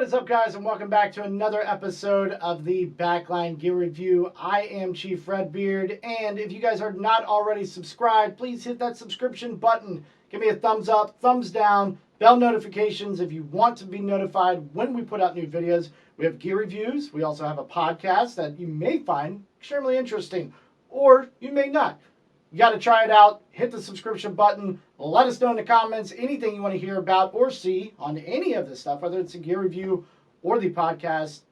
What is up, guys, and welcome back to another episode of the Backline Gear Review. I am Chief Redbeard, and if you guys are not already subscribed, please hit that subscription button. Give me a thumbs up, thumbs down, bell notifications if you want to be notified when we put out new videos. We have gear reviews. We also have a podcast that you may find extremely interesting, or you may not. You got to try it out. Hit the subscription button. Let us know in the comments anything you want to hear about or see on any of this stuff, whether it's a gear review or the podcast.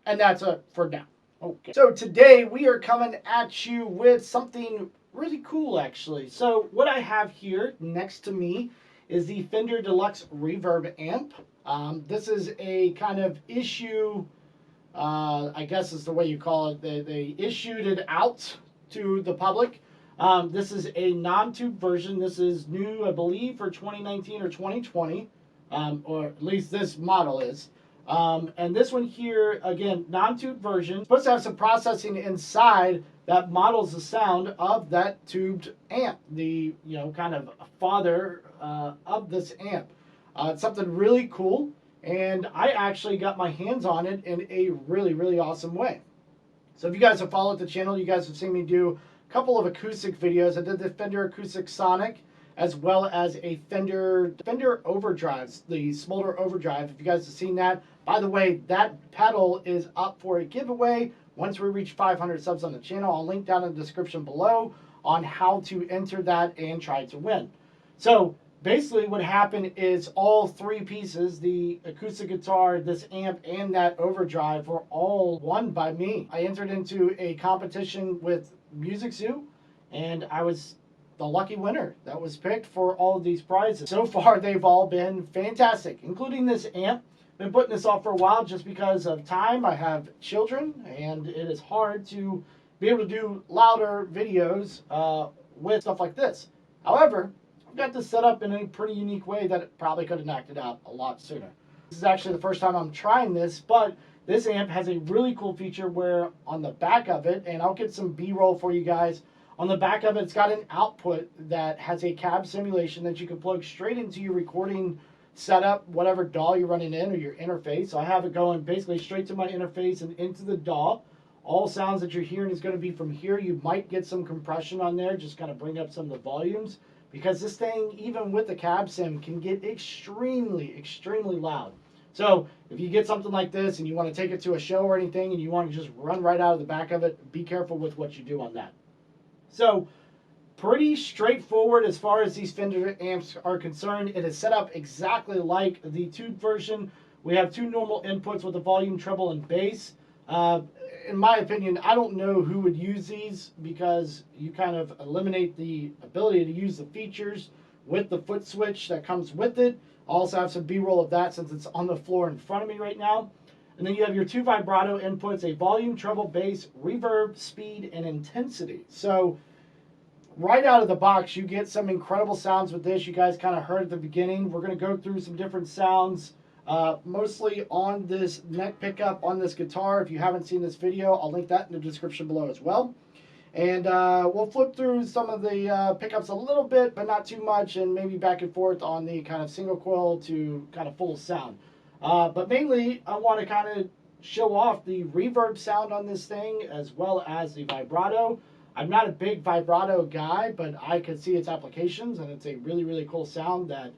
And that's it for now. Okay. So today we are coming at you with something really cool, actually. So what I have here next to me is the Fender Deluxe Reverb amp. This is a kind of issue, I guess is the way you call it. They issued it out to the public. This is a non-tube version. This is new, I believe, for 2019 or 2020, or at least this model is. And this one here, again, non-tube version. It's supposed to have some processing inside that models the sound of that tubed amp, the, kind of father of this amp. It's something really cool, and I actually got my hands on it in a really, really awesome way. So if you guys have followed the channel, you guys have seen me do couple of acoustic videos. I did the Fender Acoustic Sonic as well as a Fender Overdrive, the Smolder Overdrive. If you guys have seen that, by the way, that pedal is up for a giveaway once we reach 500 subs on the channel. I'll link down in the description below on how to enter that and try to win. So basically what happened is all three pieces, the acoustic guitar, this amp, and that overdrive, were all won by me. I entered into a competition with Music Zoo, and I was the lucky winner that was picked for all of these prizes. So far, they've all been fantastic, including this amp. Been putting this off for a while just because of time. I have children, and it is hard to be able to do louder videos with stuff like this. However, I've got this set up in a pretty unique way that it probably could have knocked it out a lot sooner. This is actually the first time I'm trying this, but this amp has a really cool feature where on the back of it, and I'll get some B-roll for you guys, on the back of it, it's got an output that has a cab simulation that you can plug straight into your recording setup, whatever DAW you're running in or your interface. So I have it going basically straight to my interface and into the DAW. All sounds that you're hearing is going to be from here. You might get some compression on there, just kind of bring up some of the volumes, because this thing, even with the cab sim, can get extremely, extremely loud. So if you get something like this and you want to take it to a show or anything and you want to just run right out of the back of it, be careful with what you do on that. So pretty straightforward as far as these Fender amps are concerned. It is set up exactly like the tube version. We have two normal inputs with the volume, treble, and bass. In my opinion, I don't know who would use these because you kind of eliminate the ability to use the features with the foot switch that comes with it. I also have some B-roll of that since it's on the floor in front of me right now. And then you have your two vibrato inputs, a volume, treble, bass, reverb, speed, and intensity. So right out of the box, you get some incredible sounds with this. You guys kind of heard at the beginning. We're going to go through some different sounds, mostly on this neck pickup on this guitar. If you haven't seen this video, I'll link that in the description below as well. And we'll flip through some of the pickups a little bit, but not too much, and maybe back and forth on the kind of single coil to kind of full sound. But mainly, I want to kind of show off the reverb sound on this thing, as well as the vibrato. I'm not a big vibrato guy, but I could see its applications, and it's a really, really cool sound that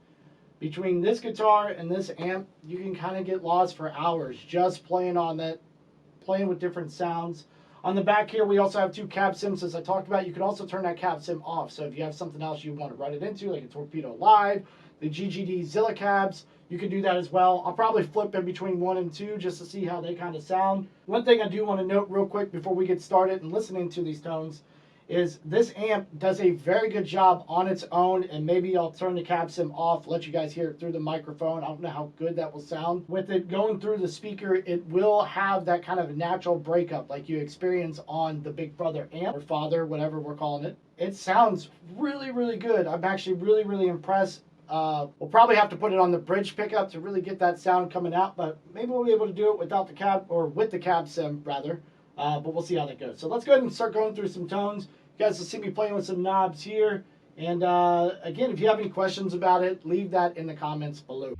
between this guitar and this amp, you can kind of get lost for hours just playing on that, playing with different sounds. On the back here, we also have two cab sims, as I talked about. You can also turn that cab sim off. So if you have something else you want to run it into, like a Torpedo Live, the GGD Zilla cabs, you can do that as well. I'll probably flip in between 1 and 2 just to see how they kind of sound. One thing I do want to note real quick before we get started and listening to these tones is this amp does a very good job on its own, and maybe I'll turn the cab sim off, let you guys hear it through the microphone. I don't know how good that will sound. With it going through the speaker, it will have that kind of natural breakup like you experience on the Big Brother amp, or Father, whatever we're calling it. It sounds really, really good. I'm actually really, really impressed. We'll probably have to put it on the bridge pickup to really get that sound coming out, but maybe we'll be able to do it without the cab, or with the cab sim rather. But we'll see how that goes. So let's go ahead and start going through some tones. You guys will see me playing with some knobs here. And again, if you have any questions about it, leave that in the comments below.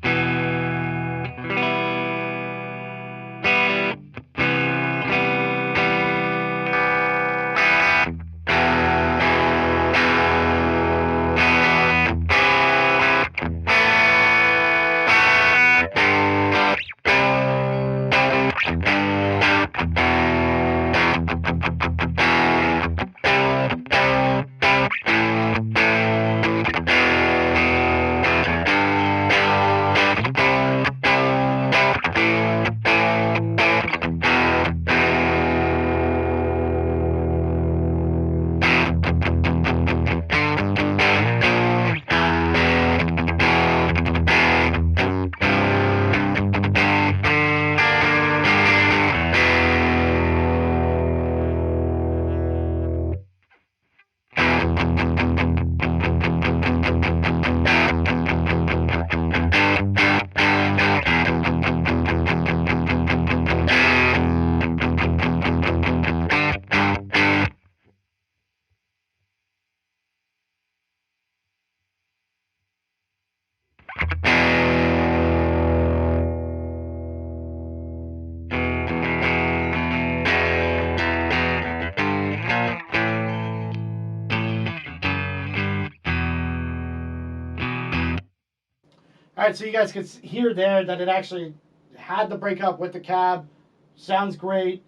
All right, so you guys could hear there that it actually had the breakup with the cab. Sounds great.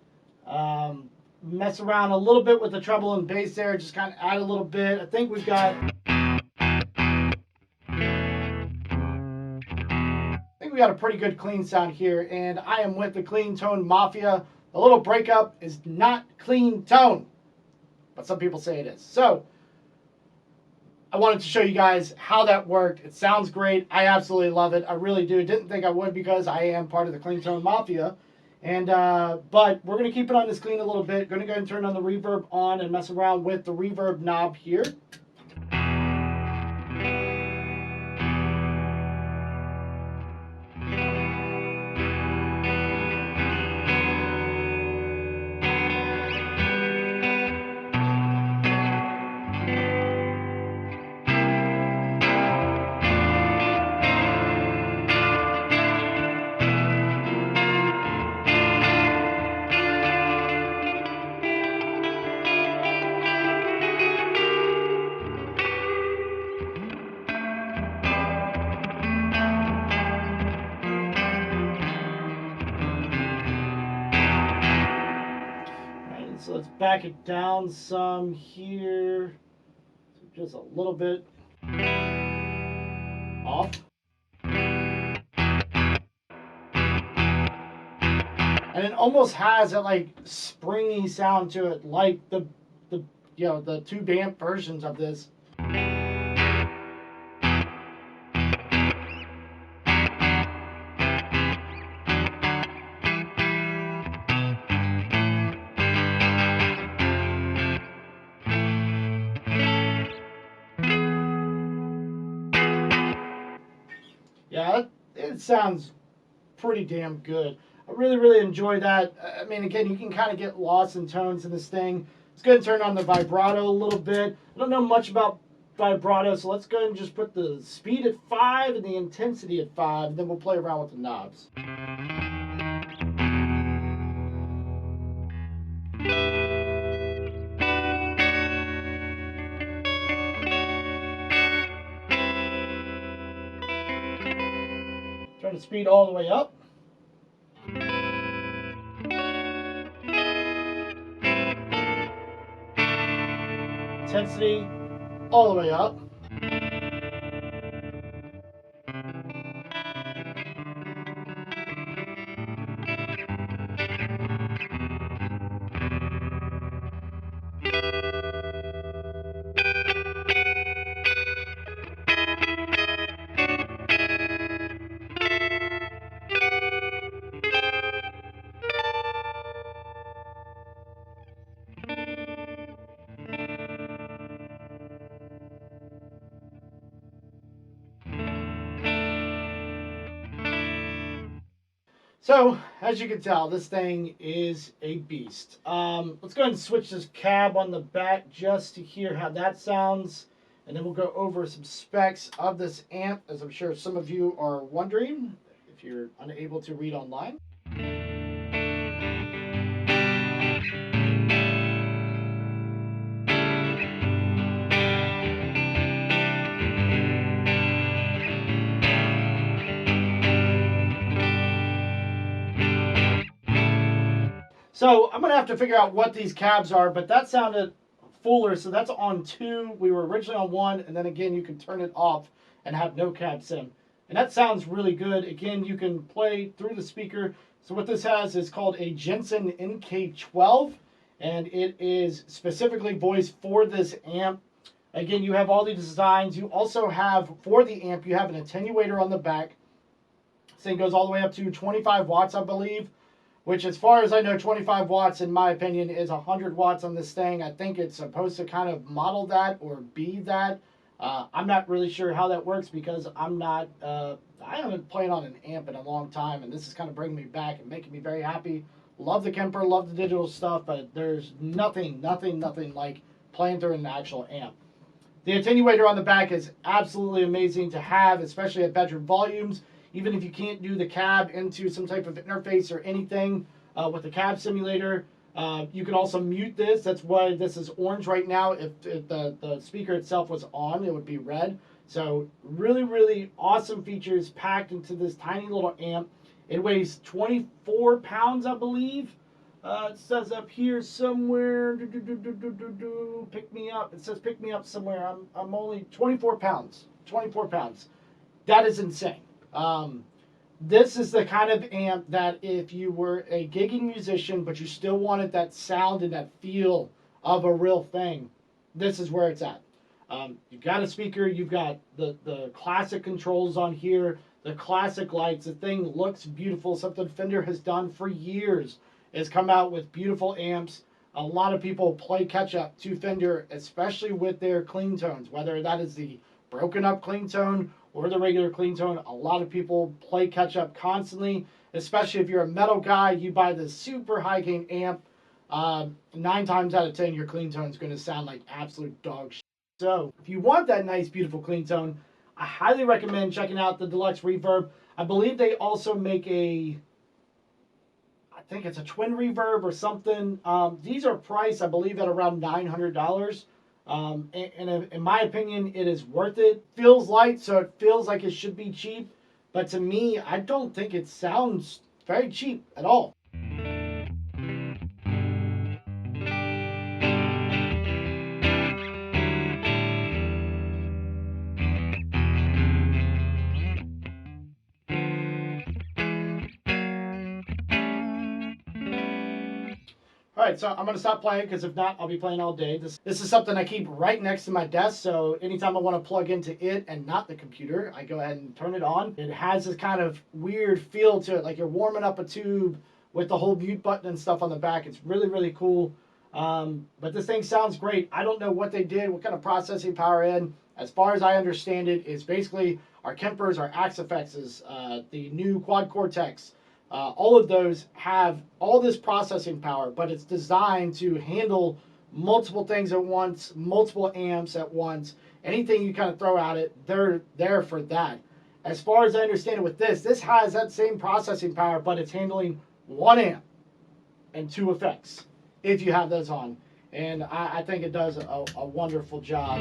Mess around a little bit with the treble and bass there, just kind of add a little bit. I think we've got a pretty good clean sound here, and I am with the Clean Tone Mafia. The little breakup is not clean tone, but some people say it is. So I wanted to show you guys how that worked. It sounds great. I absolutely love it. I really do. Didn't think I would because I am part of the Clean Tone Mafia. And but we're going to keep it on this clean a little bit. Going to go ahead and turn on the reverb on and mess around with the reverb knob here. So let's back it down some here. So just a little bit off. And it almost has that like springy sound to it, like the tube amp versions of this. Yeah, it sounds pretty damn good. I really, really enjoy that. I mean, again, you can kind of get lost in tones in this thing. Let's go ahead and turn on the vibrato a little bit. I don't know much about vibrato, so let's go ahead and just put the speed at 5 and the intensity at 5, and then we'll play around with the knobs. Turn the speed all the way up. Intensity all the way up. So, as you can tell, this thing is a beast. Let's go ahead and switch this cab on the back just to hear how that sounds. And then we'll go over some specs of this amp, as I'm sure some of you are wondering if you're unable to read online. So I'm going to have to figure out what these cabs are, but that sounded fuller, so that's on 2. We were originally on 1, and then again, you can turn it off and have no cab sim. And that sounds really good. Again, you can play through the speaker. So what this has is called a Jensen NK12, and it is specifically voiced for this amp. Again, you have all these designs. You also have, for the amp, you have an attenuator on the back. This thing goes all the way up to 25 watts, I believe. Which, as far as I know, 25 watts, in my opinion, is 100 watts on this thing. I think it's supposed to kind of model that or be that. I'm not really sure how that works because I'm not, I haven't played on an amp in a long time, and this is kind of bringing me back and making me very happy. Love the Kemper, love the digital stuff, but there's nothing like playing through an actual amp. The attenuator on the back is absolutely amazing to have, especially at bedroom volumes. Even if you can't do the cab into some type of interface or anything with the cab simulator, you can also mute this. That's why this is orange right now. If the speaker itself was on, it would be red. So really, really awesome features packed into this tiny little amp. It weighs 24 pounds, I believe. It says up here somewhere, pick me up. It says pick me up somewhere. I'm only 24 pounds. 24 pounds. That is insane. This is the kind of amp that if you were a gigging musician, but you still wanted that sound and that feel of a real thing, this is where it's at. You've got a speaker, you've got the classic controls on here, the classic lights. The thing looks beautiful, something Fender has done for years, is come out with beautiful amps. A lot of people play catch up to Fender, especially with their clean tones, whether that is the broken up clean tone or the regular clean tone. A lot of people play catch up constantly, especially if you're a metal guy. You buy this super high gain amp, 9 times out of 10 your clean tone is going to sound like absolute dog shit. So if you want that nice beautiful clean tone, I highly recommend checking out the Deluxe Reverb. I believe they also make I think it's a twin reverb or something. These are priced, I believe, at around $900. And in my opinion, it is worth it. Feels light, so it feels like it should be cheap. But to me, I don't think it sounds very cheap at all. All right, so I'm going to stop playing because if not, I'll be playing all day. This is something I keep right next to my desk, so anytime I want to plug into it and not the computer, I go ahead and turn it on. It has this kind of weird feel to it, like you're warming up a tube with the whole mute button and stuff on the back. It's really, really cool. But this thing sounds great. I don't know what they did, what kind of processing power in. As far as I understand it, it's basically our Kempers, our Axe Effects, the new Quad Cortex. All of those have all this processing power, but it's designed to handle multiple things at once, multiple amps at once. Anything you kind of throw at it, they're there for that. As far as I understand it with this has that same processing power, but it's handling 1 amp and 2 effects if you have those on. And I think it does a wonderful job.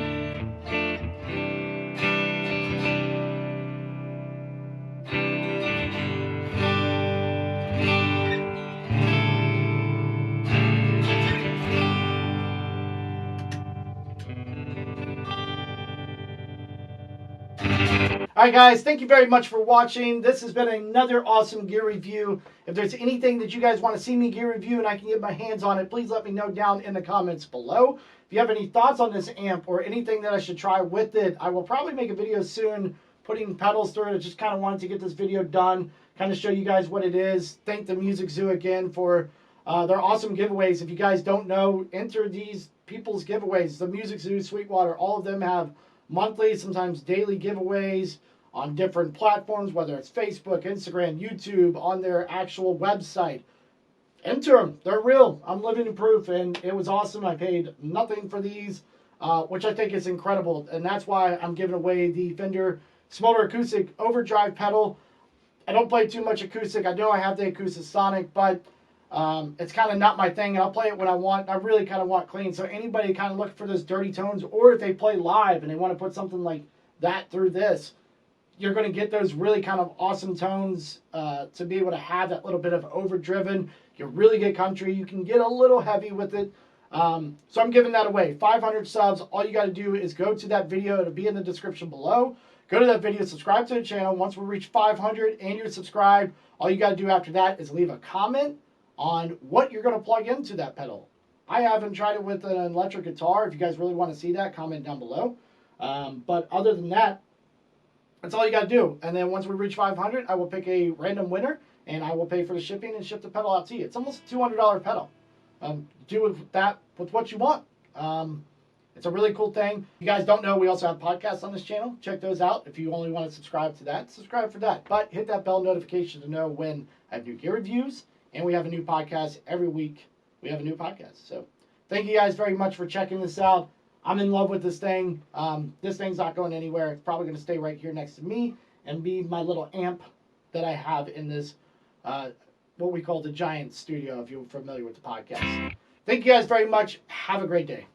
All right, guys, thank you very much for watching. This has been another awesome gear review. If there's anything that you guys want to see me gear review and I can get my hands on it, please let me know down in the comments below. If you have any thoughts on this amp or anything that I should try with it, I will probably make a video soon putting pedals through it. I just kind of wanted to get this video done, kind of show you guys what it is. Thank the Music Zoo again for their awesome giveaways. If you guys don't know, enter these people's giveaways. The Music Zoo, Sweetwater, all of them have monthly, sometimes daily giveaways on different platforms, whether it's Facebook, Instagram, YouTube, on their actual website. Enter them. They're real. I'm living proof, and it was awesome. I paid nothing for these, which I think is incredible, and that's why I'm giving away the Fender Smolder Acoustic Overdrive pedal. I don't play too much acoustic. I know I have the Acoustic Sonic, but it's kind of not my thing, and I'll play it when I want. I really kind of want clean. So anybody kind of looking for those dirty tones, or if they play live and they want to put something like that through this, you're going to get those really kind of awesome tones to be able to have that little bit of overdriven. You really get country. You can get a little heavy with it. So I'm giving that away. 500 subs. All you got to do is go to that video. It'll be in the description below. Go to that video, subscribe to the channel. Once we reach 500 and you're subscribed, all you got to do after that is leave a comment on what you're going to plug into that pedal. I haven't tried it with an electric guitar. If you guys really want to see that, comment down below. But other than that, that's all you got to do. And then once we reach 500, I will pick a random winner, and I will pay for the shipping and ship the pedal out to you. It's almost a $200 pedal. Do with that with what you want. It's a really cool thing. If you guys don't know, we also have podcasts on this channel. Check those out. If you only want to subscribe to that, subscribe for that. But hit that bell notification to know when I have new gear reviews, and we have a new podcast every week. We have a new podcast. So thank you guys very much for checking this out. I'm in love with this thing. This thing's not going anywhere. It's probably going to stay right here next to me and be my little amp that I have in this, what we call the Giant Studio, if you're familiar with the podcast. Thank you guys very much. Have a great day.